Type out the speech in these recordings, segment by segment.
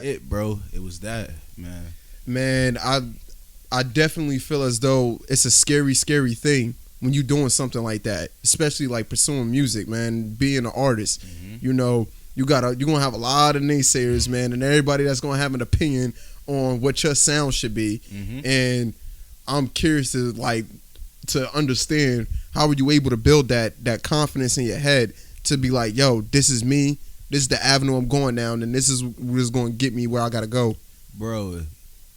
It, bro. It was that, man. Man, I definitely feel as though it's a scary, scary thing when you're doing something like that, especially like pursuing music, man, being an artist. Mm-hmm. You know, you're gonna have a lot of naysayers, man, and everybody that's gonna have an opinion on what your sound should be. Mm-hmm. And I'm curious to understand how were you able to build that confidence in your head to be like, yo, this is me, this is the avenue I'm going down, and this is what's gonna get me where I gotta go. Bro,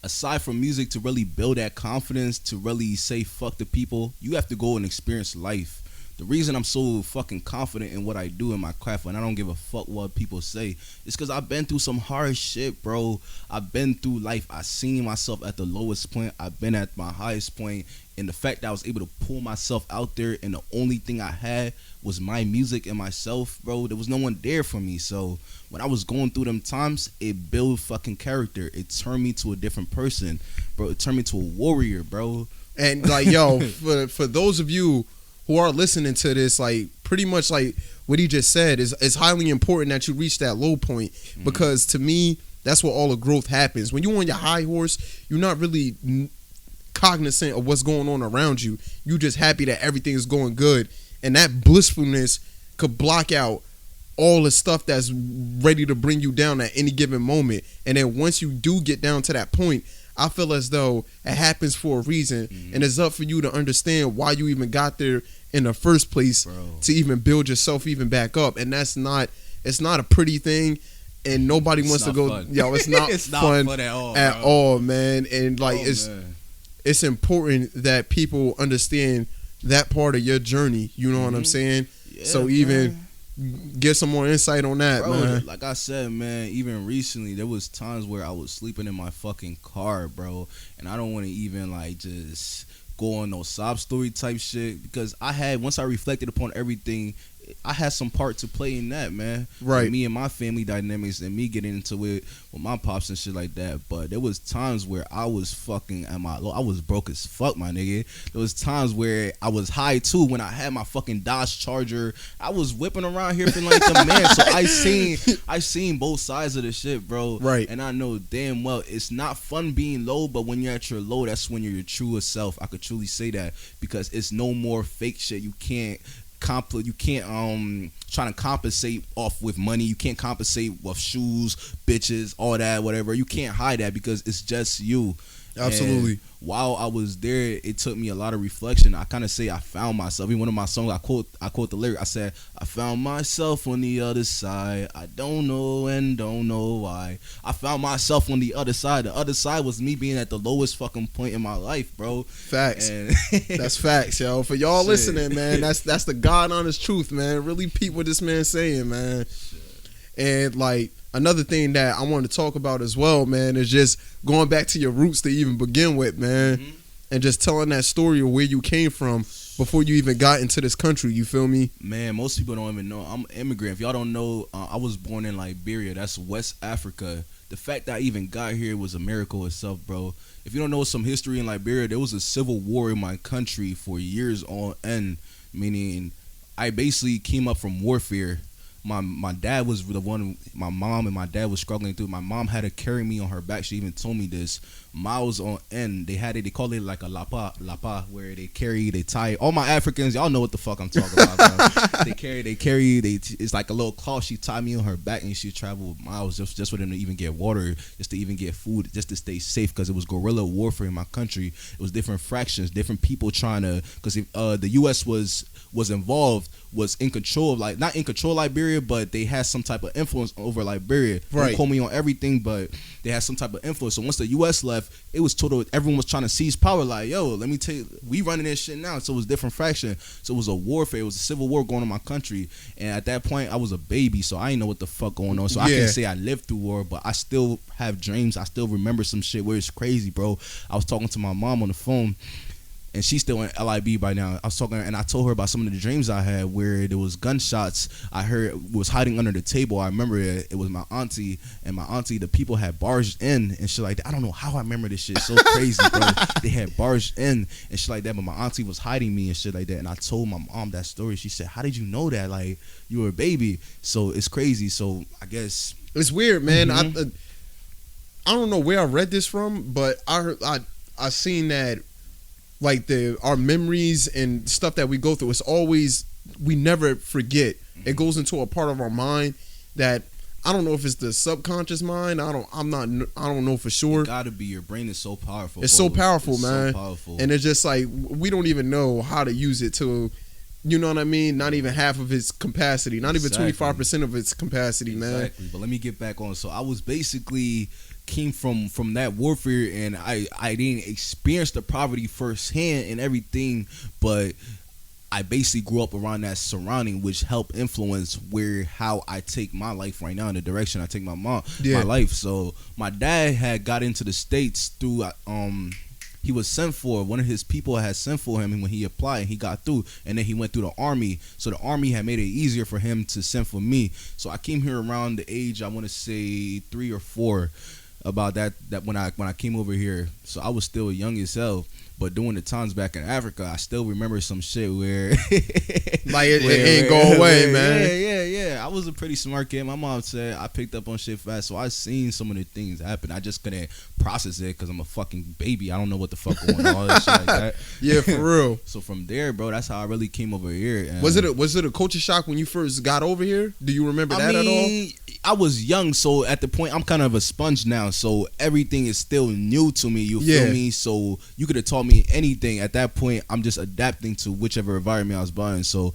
aside from music, to really build that confidence, to really say fuck the people, you have to go and experience life. The reason I'm so fucking confident in what I do in my craft and I don't give a fuck what people say is because I've been through some hard shit, bro. I've been through life. I seen myself at the lowest point. I've been at my highest point. And the fact that I was able to pull myself out there and the only thing I had was my music and myself, bro. There was no one there for me. So when I was going through them times, it built fucking character. It turned me to a different person, bro. It turned me to a warrior, bro. And like, yo, for those of you who are listening to this, like pretty much like what he just said is it's highly important that you reach that low point, because to me that's where all the growth happens. When you're on your high horse, you're not really cognizant of what's going on around you. You just happy that everything is going good, and that blissfulness could block out all the stuff that's ready to bring you down at any given moment. And then once you do get down to that point, I feel as though it happens for a reason, and it's up for you to understand why you even got there in the first place, bro, to even build yourself even back up. And it's not a pretty thing, and nobody wants to go fun. Yo, it's not it's fun not fun at all, man. And like it's important that people understand that part of your journey, you know what I'm saying? Yeah, so man. Even get some more insight on that, bro, man. like I said, man, even recently there was times where I was sleeping in my fucking car, bro, and I don't want to even like just go on no sob story type shit, because once I reflected upon everything, I had some part to play in that, man. Right. With me and my family dynamics and me getting into it with my pops and shit like that. But there was times where I was fucking at my low. I was broke as fuck, my nigga. There was times where I was high too when I had my fucking Dodge Charger. I was whipping around here feeling like the man. So I seen both sides of the shit, bro. Right. And I know damn well it's not fun being low, but when you're at your low, that's when you're your truest self. I could truly say that, because it's no more fake shit. You can't try to compensate off with money. You can't compensate with shoes, bitches, all that, whatever. You can't hide that, because it's just you. Absolutely. And while I was there, it took me a lot of reflection. I kind of say I found myself. In one of my songs, I quote the lyric. I said, I found myself on the other side. I don't know and don't know why. I found myself on the other side. The other side was me being at the lowest fucking point in my life, bro. Facts. And That's facts, yo. For y'all Shit. listening, man, that's the God honest truth, man. Really peep what this man's saying, man. And like another thing that I want to talk about as well, man, is just going back to your roots to even begin with, man, and just telling that story of where you came from before you even got into this country. You feel me? Man, most people don't even know I'm an immigrant. If y'all don't know, I was born in Liberia. That's West Africa. The fact that I even got here was a miracle itself, bro. If you don't know some history in Liberia, there was a civil war in my country for years on end, meaning I basically came up from warfare. My dad was the one. My mom and my dad was struggling through. My mom had to carry me on her back. She even told me this. Miles on end. They call it like a lapa, where they tie. All my Africans, y'all know what the fuck I'm talking about, bro. It's like a little cloth. She tied me on her back, and she traveled with Miles just for them to even get water, just to even get food, just to stay safe, because it was guerrilla warfare in my country. It was different fractions, different people trying to, because the U.S. was involved, was in control of, like, not in control of Liberia, but they had some type of influence over Liberia. Right. Don't quote me on everything, but they had some type of influence. So once the U.S. left, it was total, everyone was trying to seize power. Like, yo, let me tell you, we running this shit now. So it was different fraction. So it was a warfare. It was a civil war going on in my country. And at that point, I was a baby, so I didn't know what the fuck going on. So I can't say I lived through war, but I still have dreams. I still remember some shit where it's crazy, bro. I was talking to my mom on the phone, and she's still in LIB by now. I was talking, and I told her about some of the dreams I had where there was gunshots. I heard was hiding under the table. I remember it was my auntie, and my auntie, the people had barged in and shit like that. I don't know how I remember this shit. It's so crazy, bro. They had barged in and shit like that, but my auntie was hiding me and shit like that. And I told my mom that story. She said, "How did you know that? Like, you were a baby." So it's crazy. So I guess it's weird, man. I don't know where I read this from, but I seen that like our memories and stuff that we go through, it's always, we never forget. It goes into a part of our mind that I don't know if it's the subconscious mind. I don't know for sure. It gotta be. Your brain is so powerful. It's so powerful, it's man. So powerful. And it's just like we don't even know how to use it to, you know what I mean? Not even half of its capacity. Not even 25% of its capacity, man. Exactly. But let me get back on. So I was basically came from that warfare, and I didn't experience the poverty firsthand and everything, but I basically grew up around that surrounding, which helped influence how I take my life right now, in the direction I take my life. So my dad had got into the States through he was sent for, one of his people had sent for him, and when he applied and he got through, and then he went through the army. So the army had made it easier for him to send for me. So I came here around the age, I want to say 3 or 4, about that when I came over here. So I was still young as hell. But during the times back in Africa, I still remember some shit where like it ain't go away, man. Yeah. I was a pretty smart kid. My mom said I picked up on shit fast, so I seen some of the things happen. I just couldn't process it because I'm a fucking baby. I don't know what the fuck going on, all that shit like that. Yeah, for real. So from there, bro, that's how I really came over here. And was it a culture shock when you first got over here? Do you remember that at all? I was young, so at the point I'm kind of a sponge now, so everything is still new to me. You feel me? So you could have taught me anything. At that point, I'm just adapting to whichever environment I was buying. So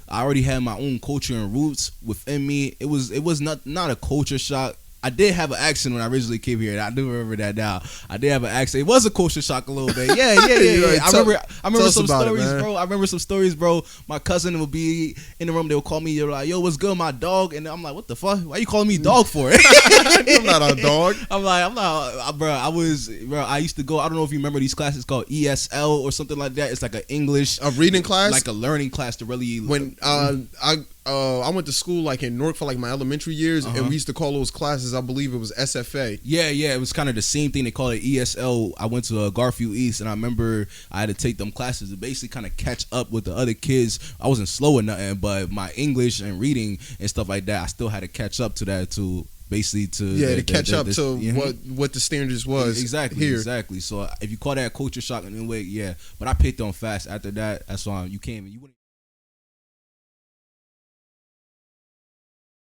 I already had my own culture and roots within me. It was not a culture shock. I did have an accent when I originally came here. I do remember that now. I did have an accent. It was a culture shock a little bit. Yeah. I remember some stories, bro. I remember some stories, bro. My cousin would be in the room. They would call me. They were like, "Yo, what's good, my dog?" And I'm like, "What the fuck? Why you calling me dog for?" I'm not a dog. I'm not, bro. I used to go. I don't know if you remember these classes called ESL or something like that. It's like an English, a reading class, like a learning class to really. When I went to school like in Newark for like my elementary years, and we used to call those classes, I believe it was SFA. Yeah, it was kind of the same thing. They call it ESL. I went to Garfield East, and I remember I had to take them classes to basically kind of catch up with the other kids. I wasn't slow or nothing, but my English and reading and stuff like that, I still had to catch up to that to catch up to what the standards was. Exactly. So if you call that culture shock in a way, yeah. But I picked on fast after that. That's why you came and you wouldn't.